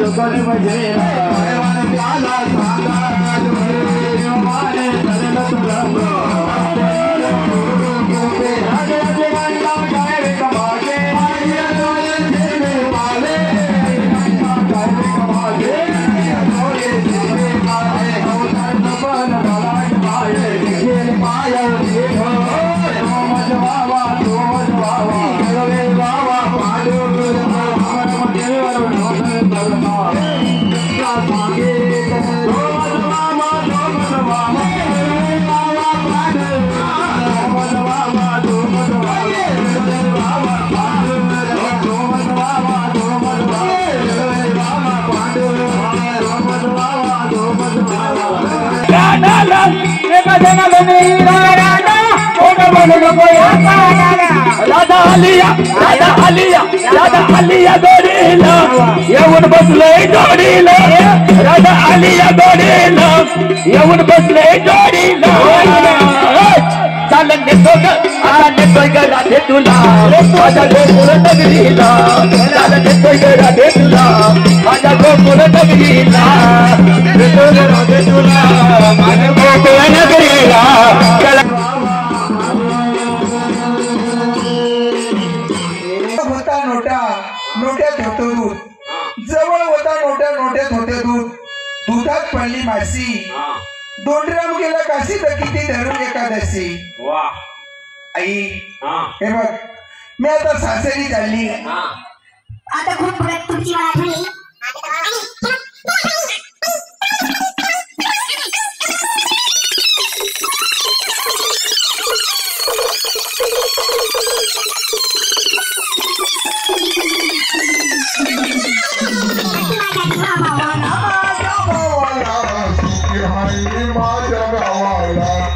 कोणी बजे प्याला सांगा मारे चलन तुला राधा आलिया गोडीला येऊन बसलंय जोडीला राधा आलिया गोडीला येऊन बसलंय जोडीला चालन देतो ग आता देतोय ग राधे तुला माझ्या गोकुळ नगरीला चालन देतोय ग राधे तुला माझ्या गोकुळ नगरीला देतोय ग राधे तुला माझ्या गोकुळ नगरीला नोट्यात होतो दूध जवळ होता नोट्यात होते दूध दुधात पडली मासी दोंडराम गेला काशी तर किती धरून एकादशी आई हे बघ मी आता सासरी चालली आता खूप पुढे तुमची मला आठवली माझ्या भावाला सुखी हाय मी माझ्या गावाला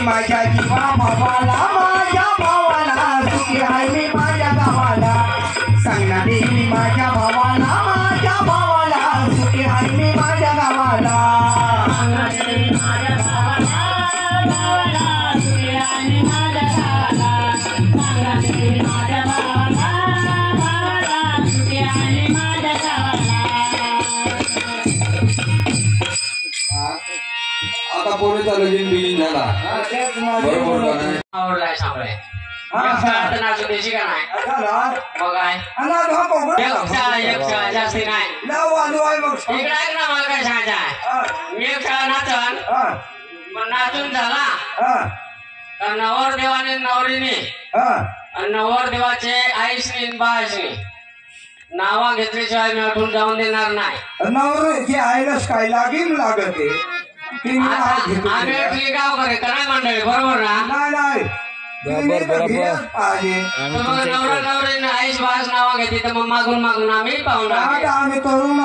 माझ्या जीवा भावाला माझ्या भावाला सुखी हाय मी माझ्या गावाला सांगना देवी माझ्या भावाला सुखी हाय मी माझ्या गावाला आता पोरे चालू बिगिन झाला बरोबर आवडलाय सापळे नाचू द्यायची का नाही मग काय जास्ती नाही इकडे ऐक ना मला काय सांगायचं आहे मी एक खेळा नाचन मग नाचून झाला नवर देवाने नवरीने नवर देवाचे आईसनी बाईसनी नावा घेतल्याशिवाय मी आठवून जाऊन देणार नाही नवरीची आईलाच काय लागेल लागते आम्ही गाव करे काय मंडळी बरोबर ना नाही नवरा नवरीने आईस बास नावा घेतली तर मग मागून आम्ही पाहून आम्ही तरुण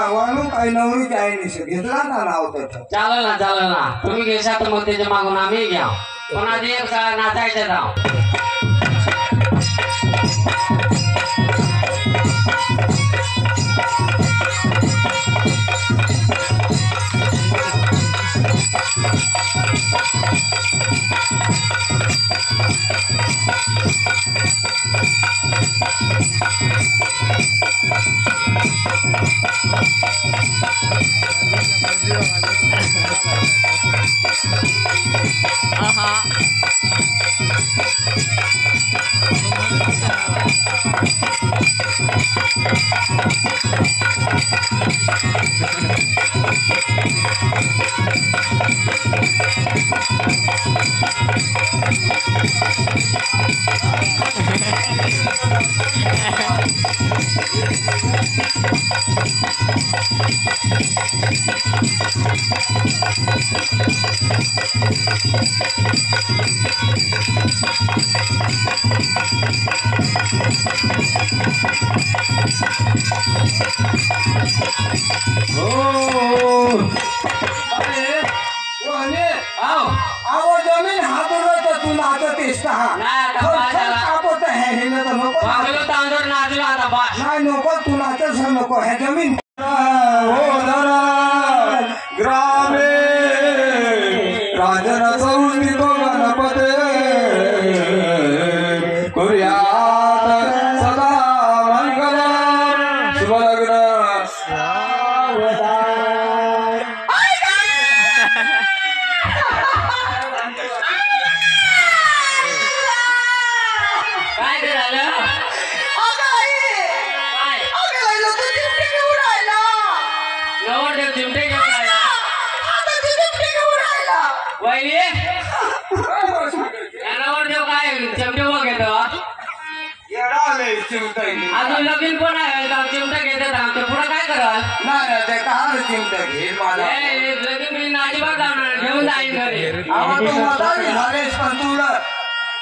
वाळू काही नवरीची आईने घेतला ना नाव त्याचं चालेल ना तुम्ही घेसा तर मग त्याच्या मागून आम्ही घ्या पण आधी एक नाचायचं जाऊ आवो जमीन हातून तू नाचतेस का नाही नको तू नाचस नको हे जमीन ग्रामे राजन सौनी तो गणपते कुर्यात सदा मंगल शुभलग्न अजून लगीन पण आहे चिमटा घेतात आमच्या पुढे काय कराल नाही काय चिंता घे मला लगीन मी नाजीबाग लावणार घेऊन जाईन घरी तू मतावी झालेस पण तुला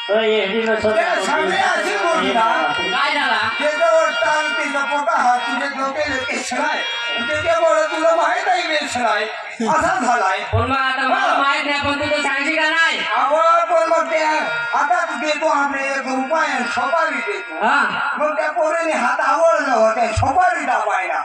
सगळे अशी मोठी ना काय झाला त्याच्यावर टांग तिचा पोटा हा तुझे डोक्याला केसराय त्याच्यामुळे तुला माहित आहे वेसराय असा झालाय पण मग आता मला माहित नाही पण तू तर सांगशी का नाही आवड पण मग त्या आता देतो आपले 1 रुपया सोपारी देतो मग त्या पोरीने हात आवडलं होत्या सोपारी दाबायला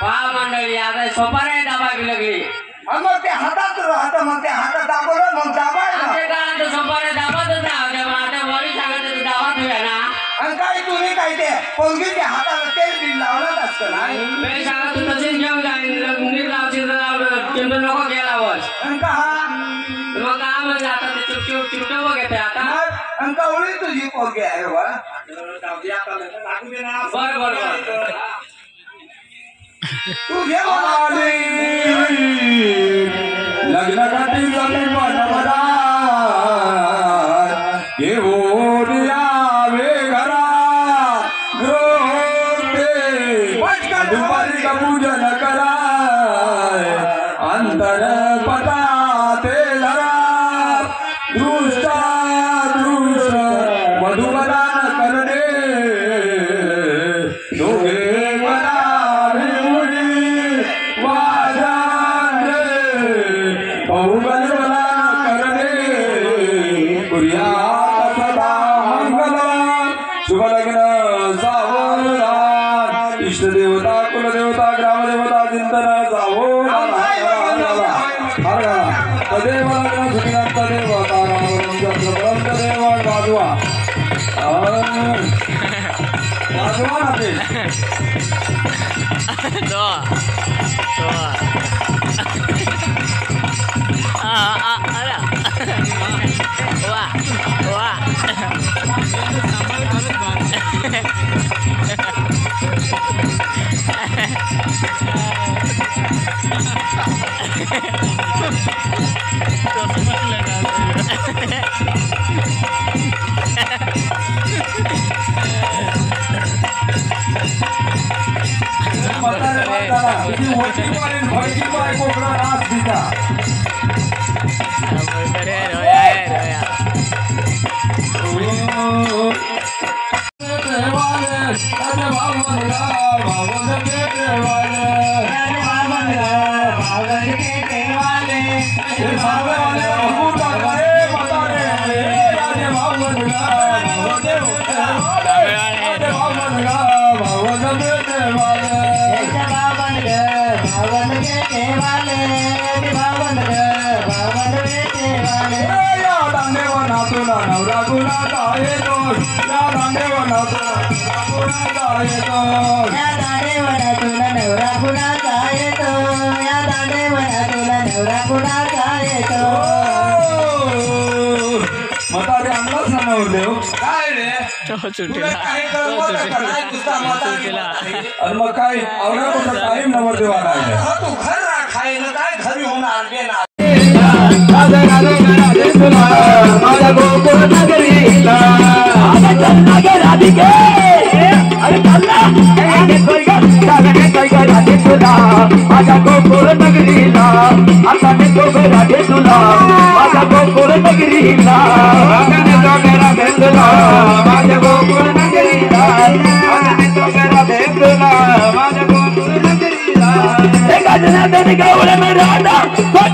पहा मंडळी आता सोपारी दाबावी लागली मग त्या हातात राहतं मग त्या हातात दाबवलं मग दाबायला आमच्या काळात सोपारी दाबातच नाही आता वरी सांगायचं दाबात होया ना आणि काय तुम्ही काय ते पोंगीच्या हाताला तेल बिल लावलं असतं ना मी सांगा तू तशीच घेऊन जाईन नीट लावशील तर लावलं चिमटं नको घ्यायला बस आणि का मग काय म्हणजे आता ते चिमटे बघ आता आणि कवळी तुझी पोरगी आहे वा बर बर बर तू घे लग्न काठी जमी मनवरा घेऊन यावे घरा गृहोते दुपारी का पूजन करा अंतर पता ते धरा दृष्टा दृष्ट मधुबलान करणे दोघे करावे मुली वाजाने बहुबलबलान करणे कुर्यात सदा मंगल शुभलग्न सावधान इष्टदेवता कुलदेवता ग्रामदेवता चिंतन सावधान तदेव लग्न सुखिनं तदेव तारावरं तदेव वाजवा वाजवा ना ते मग काय आवडा टाइम नंबर देवाला तू घर राखाय ना काय घरी होणार देणार माझ्या गोकुळ नगरीला राधिके अरे राधे तुला माझ्या गोकुळ नगरीला आता राधे तुला माझ्या गोकुळ नगरीला माझ्या धनाधन गौरव राधा